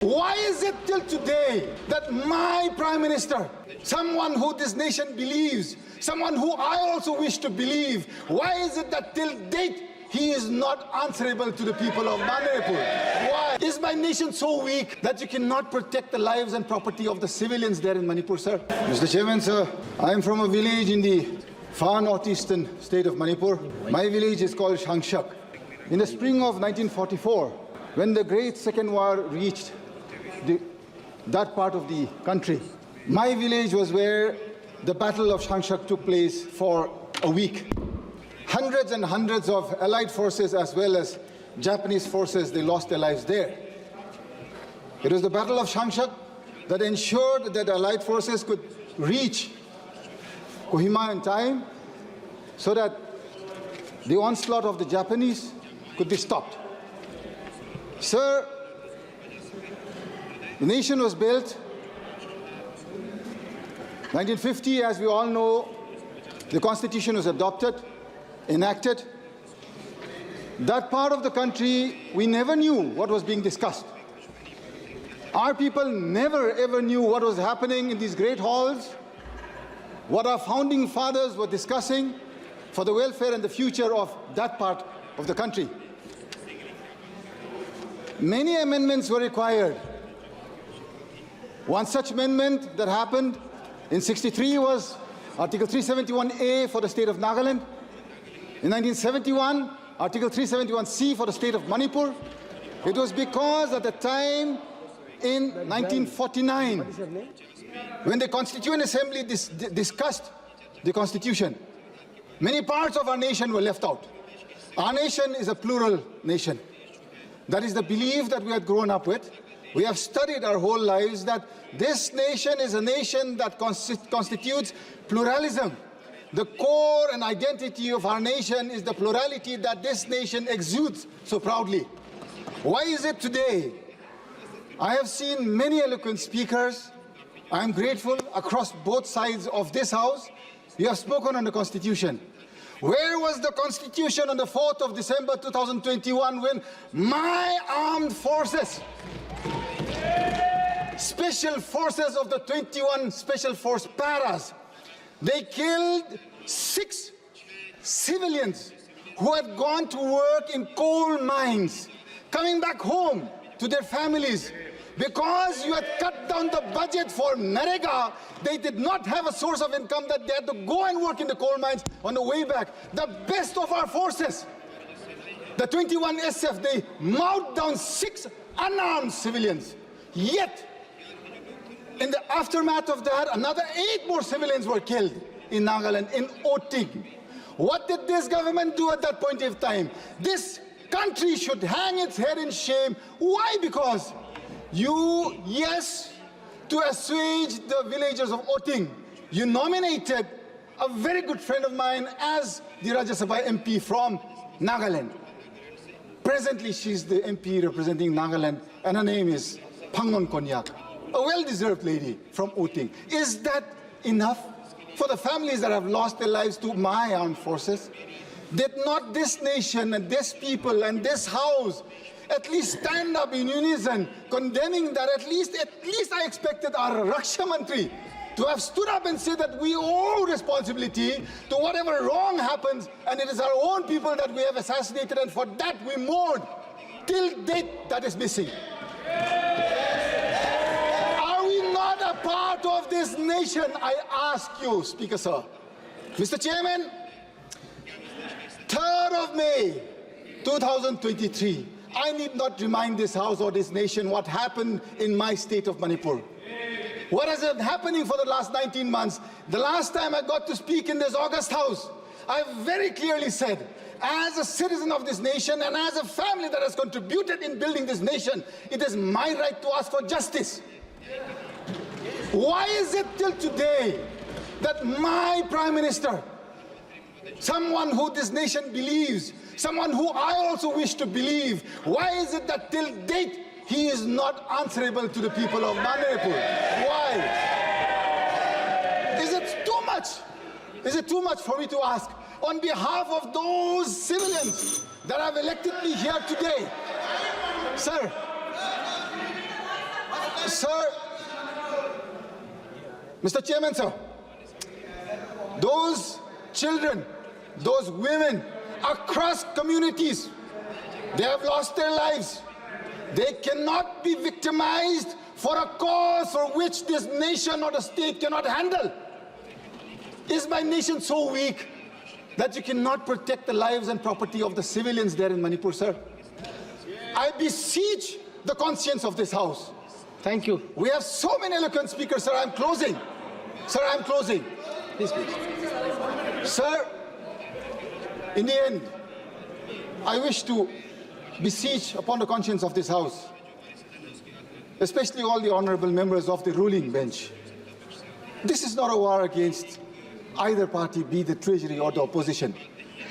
Why is it till today that my Prime Minister, someone who this nation believes, someone who I also wish to believe, why is it that till date he is not answerable to the people of Manipur? Why? Is my nation so weak that you cannot protect the lives and property of the civilians there in Manipur, sir? Mr. Chairman, sir, I am from a village in the far northeastern state of Manipur. My village is called Shangshak. In the spring of 1944, when the Great Second War reached that part of the country, my village was where the Battle of Shangshak took place for a week. Hundreds and hundreds of Allied forces as well as Japanese forces, they lost their lives there. It was the Battle of Shangshak that ensured that Allied forces could reach Kohima in time so that the onslaught of the Japanese could be stopped. Sir, the nation was built 1950, as we all know, the Constitution was adopted, enacted. That part of the country, we never knew what was being discussed. Our people never ever knew what was happening in these great halls, what our founding fathers were discussing for the welfare and the future of that part of the country. Many amendments were required. One such amendment that happened in '63 was Article 371A for the state of Nagaland. In 1971, Article 371C for the state of Manipur. It was because at the time in 1949, when the Constituent Assembly discussed the Constitution, many parts of our nation were left out. Our nation is a plural nation. That is the belief that we had grown up with. We have studied our whole lives that this nation is a nation that constitutes pluralism. The core and identity of our nation is the plurality that this nation exudes so proudly. Why is it today? I have seen many eloquent speakers. I am grateful across both sides of this house. You have spoken on the Constitution. Where was the Constitution on the 4th of December 2021 when my armed forces, special forces of the 21 Special Force Paras, they killed 6 civilians who had gone to work in coal mines, coming back home to their families? Because you had cut down the budget for Narega, they did not have a source of income that they had to go and work in the coal mines on the way back. The best of our forces, the 21 SF, they mouthed down 6 unarmed civilians. Yet, in the aftermath of that, another 8 more civilians were killed in Nagaland, in Oting. What did this government do at that point in time? This country should hang its head in shame. Why? Because you, yes, to assuage the villagers of Oting, you nominated a very good friend of mine as the Rajya Sabha MP from Nagaland. Presently, she's the MP representing Nagaland, and her name is Pangon Konyak, a well-deserved lady from Oting. Is that enough for the families that have lost their lives to my armed forces? Did not this nation and this people and this house at least stand up in unison, condemning that? At least I expected our Raksha Mantri to have stood up and said that we owe responsibility to whatever wrong happens, and it is our own people that we have assassinated, and for that we mourn. Till date, that is missing. Are we not a part of this nation? I ask you, Speaker Sir. Mr. Chairman, 3rd of May, 2023, I need not remind this House or this nation what happened in my state of Manipur. What has been happening for the last 19 months? The last time I got to speak in this August House, I very clearly said, as a citizen of this nation and as a family that has contributed in building this nation, it is my right to ask for justice. Why is it till today that my Prime Minister, someone who this nation believes, someone who I also wish to believe, why is it that till date he is not answerable to the people of Manipur? Why? Is it too much? Is it too much for me to ask on behalf of those civilians that have elected me here today? Sir, Sir, Mr. Chairman, sir, those children, those women across communities, they have lost their lives. They cannot be victimized for a cause for which this nation or the state cannot handle. Is my nation so weak that you cannot protect the lives and property of the civilians there in Manipur, sir? I beseech the conscience of this House. Thank you. We have so many eloquent speakers, sir. I'm closing. Sir, I'm closing. Please, please. Sir, in the end, I wish to beseech upon the conscience of this House, especially all the honorable members of the ruling bench. This is not a war against either party, be the treasury or the opposition.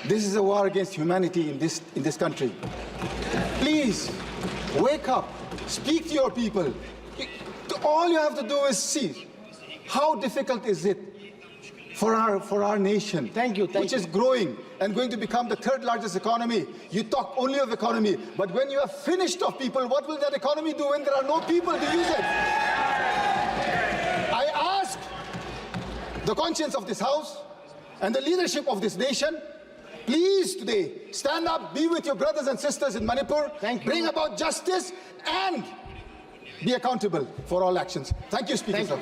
This is a war against humanity in this country. Please, wake up, speak to your people. All you have to do is see how difficult is it for our nation, which is growing and going to become the third largest economy. You talk only of economy, but when you are finished of people, what will that economy do when there are no people to use it? I ask the conscience of this House and the leadership of this nation, please today stand up, be with your brothers and sisters in Manipur, bring about justice and be accountable for all actions. Thank you, Speaker.